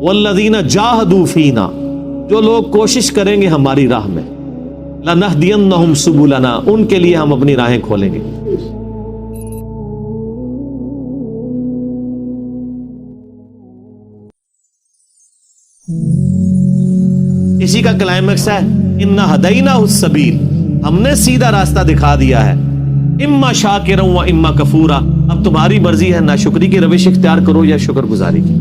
والذین جاہدوا فینا، جو لوگ کوشش کریں گے ہماری راہ میں، لنہدینہم سبلنا، ان کے لیے ہم اپنی راہیں کھولیں گے۔ اسی کا کلائمیکس ہے انا ہدیناہ السبیل، ہم نے سیدھا راستہ دکھا دیا ہے، اما شاکرا و اما کفورا، اب تمہاری مرضی ہے ناشکری کی روش اختیار کرو یا شکر گزاری کی۔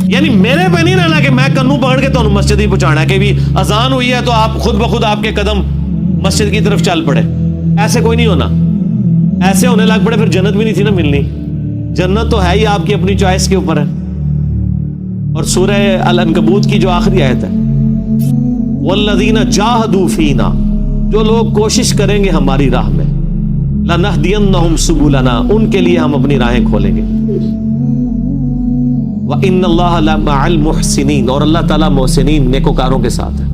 یعنی میرے پہ نہیں رہنا کہ میں کنوں پکڑ کے تو مسجد ہی پہنچانا ہے کہ بھی اذان ہوئی ہے تو آپ خود بخود آپ کے قدم مسجد کی طرف چل پڑے، ایسے کوئی نہیں ہونا۔ ایسے ہونے لگ پڑے پھر جنت بھی نہیں تھی نا ملنی، جنت تو ہے ہی آپ کی اپنی چوائس کے اوپر ہے۔ اور سورہ العنکبوت کی جو آخری آیت ہے والذین جاہدوا فینا، جو لوگ کوشش کریں گے ہماری راہ میں، لنہدینہم سبلنا، ان کے لیے ہم اپنی راہیں کھولیں گے۔ وَإِنَّ اللَّهَ لَمَعَ الْمُحْسِنِينَ، اور اللہ تعالیٰ محسنین نیکوکاروں کے ساتھ ہے۔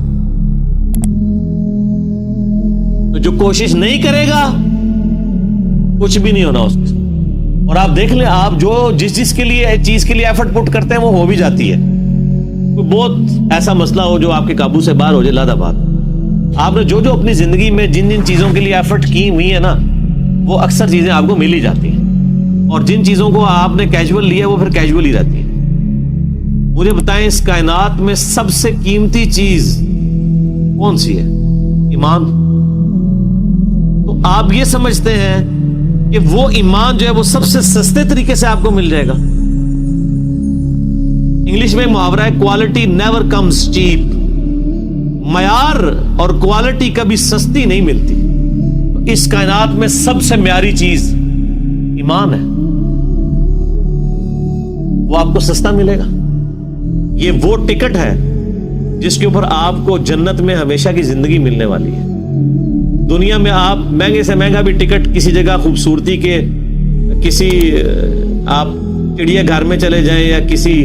تو جو کوشش نہیں کرے گا کچھ بھی نہیں ہونا اس کے۔ اور آپ دیکھ لیں، آپ جو جس کے لیے چیز کے لیے ایفرٹ پٹ کرتے ہیں وہ ہو بھی جاتی ہے۔ کوئی بہت ایسا مسئلہ ہو جو آپ کے قابو سے باہر ہو جائے، لادہ بات، آپ نے جو اپنی زندگی میں جن چیزوں کے لیے ایفرٹ کی ہوئی ہے نا، وہ اکثر چیزیں آپ کو مل ہی جاتی ہیں، اور جن چیزوں کو آپ نے کیجول لیا وہ پھر کیجول ہی رہتی ہیں۔ مجھے بتائیں اس کائنات میں سب سے قیمتی چیز کون سی ہے؟ ایمان۔ تو آپ یہ سمجھتے ہیں کہ وہ ایمان جو ہے وہ سب سے سستے طریقے سے آپ کو مل جائے گا؟ انگلش میں محاورہ ہے کوالٹی نیور کمز چیپ، معیار اور کوالٹی کبھی سستی نہیں ملتی۔ اس کائنات میں سب سے معیاری چیز ایمان ہے، وہ آپ کو سستا ملے گا۔ یہ وہ ٹکٹ ہے جس کے اوپر آپ کو جنت میں ہمیشہ کی زندگی ملنے والی ہے۔ دنیا میں آپ مہنگے سے مہنگا بھی ٹکٹ کسی جگہ خوبصورتی کے کسی آپ چڑیا گھر میں چلے جائیں یا کسی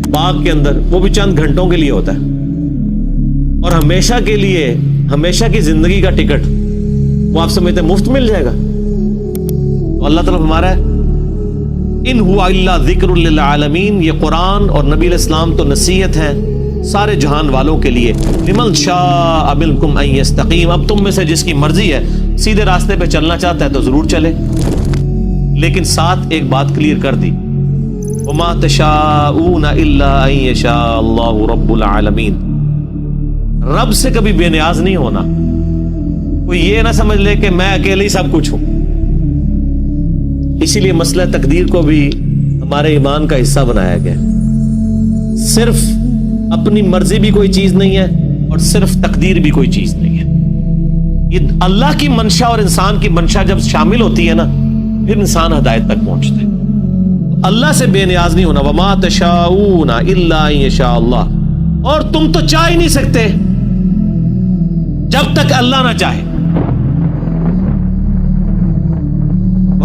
باغ کے اندر، وہ بھی چند گھنٹوں کے لیے ہوتا ہے، اور ہمیشہ کے لیے ہمیشہ کی زندگی کا ٹکٹ وہ آپ سمجھتے ہیں مفت مل جائے گا؟ تو اللہ تعالیٰ ہمارا ہے ان ہوا الا ذکر للعالمین، یہ قرآن اور نبی علیہ السلام تو نصیحت ہے سارے جہان والوں کے لیے۔ لمن شاء منکم ان یستقیم، اب تم میں سے جس کی مرضی ہے سیدھے راستے پہ چلنا چاہتا ہے تو ضرور چلے، لیکن ساتھ ایک بات کلیئر کر دی، وما تشاءون الا ان یشاء اللہ رب العالمین، رب سے کبھی بے نیاز نہیں ہونا۔ کوئی یہ نہ سمجھ لے کہ میں اکیلے ہی سب کچھ ہوں۔ اسی لیے مسئلہ تقدیر کو بھی ہمارے ایمان کا حصہ بنایا گیا۔ صرف اپنی مرضی بھی کوئی چیز نہیں ہے اور صرف تقدیر بھی کوئی چیز نہیں ہے۔ یہ اللہ کی منشا اور انسان کی منشا جب شامل ہوتی ہے نا، پھر انسان ہدایت تک پہنچتا ہے۔ اللہ سے بے نیاز نہیں ہونا، وما تشاءون الا ان یشاء اللہ، اور تم تو چاہ ہی نہیں سکتے جب تک اللہ نہ چاہے۔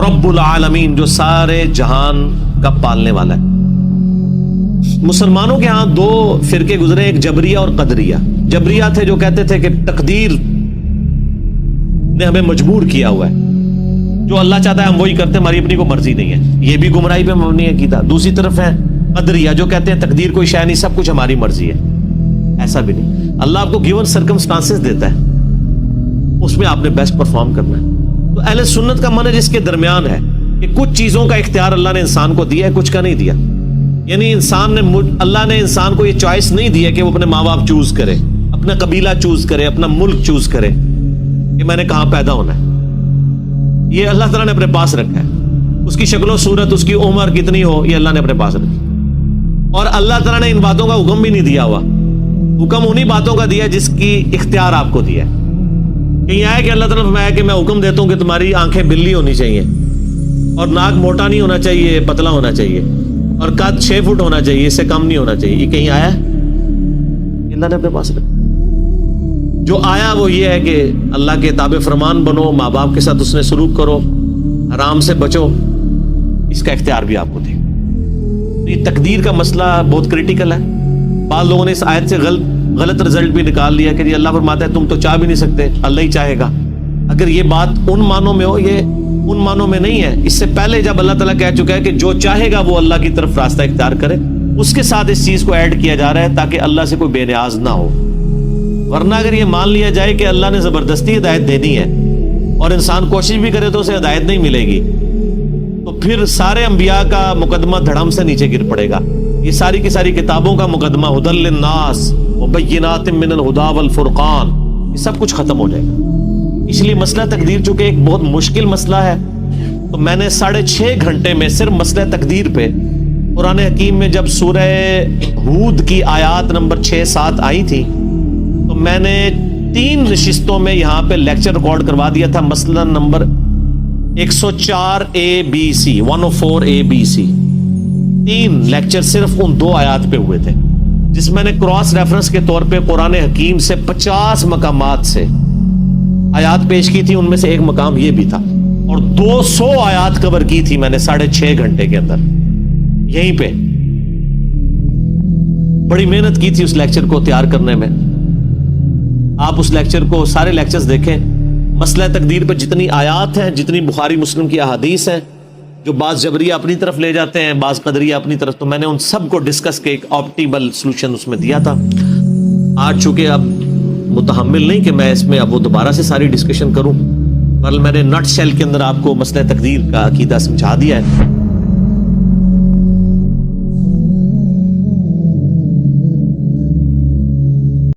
رب العالمین جو سارے جہان کا پالنے والا ہے۔ مسلمانوں کے ہاں دو فرقے گزرے، ایک جبریہ اور قدریہ۔ جبریہ تھے جو کہتے تھے کہ تقدیر نے ہمیں مجبور کیا ہوا ہے، جو اللہ چاہتا ہے ہم وہی کرتے ہیں، ہماری اپنی کوئی مرضی نہیں ہے، یہ بھی گمراہی پہ مبنی ہے عقیدہ۔ دوسری طرف ہے قدریہ جو کہتے ہیں تقدیر کوئی شے نہیں، سب کچھ ہماری مرضی ہے۔ ایسا بھی نہیں، اللہ آپ کو گیون سرکمسٹانسز دیتا ہے، اس میں آپ نے بیسٹ پرفارم کرنا ہے۔ تو اہل سنت کا منہج اس کے درمیان ہے کہ کچھ چیزوں کا اختیار اللہ نے انسان کو دیا ہے، کچھ کا نہیں دیا۔ یعنی اللہ نے انسان کو یہ چوائس نہیں دی ہے کہ وہ اپنے ماں باپ چوز کرے، اپنا قبیلہ چوز کرے، اپنا ملک چوز کرے کہ میں نے کہاں پیدا ہونا ہے۔ یہ اللہ تعالیٰ نے اپنے پاس رکھا ہے۔ اس کی شکل و صورت، اس کی عمر کتنی ہو، یہ اللہ نے اپنے پاس رکھی۔ اور اللہ تعالیٰ نے ان باتوں کا حکم بھی نہیں دیا ہوا، حکم انہی باتوں کا دیا جس کی اختیار آپ کو دیا ہے۔ کہیں آیا کہ اللہ تعالیٰ نے فرمایا کہ میں حکم دیتا ہوں کہ تمہاری آنکھیں بلی ہونی چاہیے، اور ناک موٹا نہیں ہونا چاہیے، پتلا ہونا چاہیے، اور قد 6 فٹ ہونا چاہیے، اس سے کم نہیں ہونا چاہیے۔ یہ کہیں آیا ہے؟ اللہ نے اپنے پاس رکھا۔ جو آیا وہ یہ ہے کہ اللہ کے تابع فرمان بنو، ماں باپ کے ساتھ اس نے سلوک کرو، حرام سے بچو، اس کا اختیار بھی آپ کو دے۔ یہ تقدیر کا مسئلہ بہت کریٹیکل ہے۔ بعض لوگوں نے اس آیت سے غلط رزلٹ بھی نکال لیا کہ اللہ فرماتا ہے تم تو چاہ بھی نہیں سکتے، اللہ ہی چاہے گا۔ اگر یہ بات ان معنوں میں ہو، یہ ان معنوں میں نہیں ہے۔ اس سے پہلے جب اللہ تعالیٰ کہہ چکا ہے کہ جو چاہے گا وہ اللہ کی طرف راستہ اختیار کرے، اس کے ساتھ اس چیز کو ایڈ کیا جا رہا ہے تاکہ اللہ سے کوئی بے نیاز نہ ہو. ورنہ اگر یہ مان لیا جائے کہ اللہ نے زبردستی ہدایت دینی ہے اور انسان کوشش بھی کرے تو اسے ہدایت نہیں ملے گی, تو پھر سارے انبیاء کا مقدمہ دھڑم سے نیچے گر پڑے گا. یہ ساری کی ساری کتابوں کا مقدمہ ہدی للناس وبینات من الہدی والفرقان, یہ سب کچھ ختم ہو جائے گا. اس لیے مسئلہ تقدیر چونکہ ایک بہت مشکل مسئلہ ہے, تو میں نے 6.5 گھنٹے میں صرف مسئلہ تقدیر پہ قرآن حکیم میں جب سورہ ہود کی آیات نمبر 6-7 آئی تھی تو میں نے 3 نشستوں میں یہاں پہ لیکچر ریکارڈ کروا دیا تھا. مسئلہ نمبر 104 ABC 104 ABC 3 لیکچر صرف ان 2 آیات پہ ہوئے تھے, جس میں نے کراس ریفرنس کے طور پہ قرآن حکیم سے 50 مقامات سے آیات پیش کی تھی. ان میں سے ایک مقام یہ بھی تھا, اور 200 آیات کور کی تھی میں نے 6.5 گھنٹے کے اندر. یہیں پہ بڑی محنت کی تھی اس لیکچر کو تیار کرنے میں. آپ اس لیکچر کو سارے لیکچرز دیکھیں. مسئلہ تقدیر پہ جتنی آیات ہیں, جتنی بخاری مسلم کی احادیث ہیں, جو بعض جبریہ اپنی طرف لے جاتے ہیں, بعض قدریہ اپنی طرف, تو میں نے ان سب کو ڈسکس کے ایک آپٹیمل سلوشن اس میں دیا تھا. آج چونکہ اب متحمل نہیں کہ میں اس میں اب وہ دوبارہ سے ساری ڈسکشن کروں, بل میں نے نٹ شیل کے اندر آپ کو مسئلہ تقدیر کا عقیدہ سمجھا دیا ہے.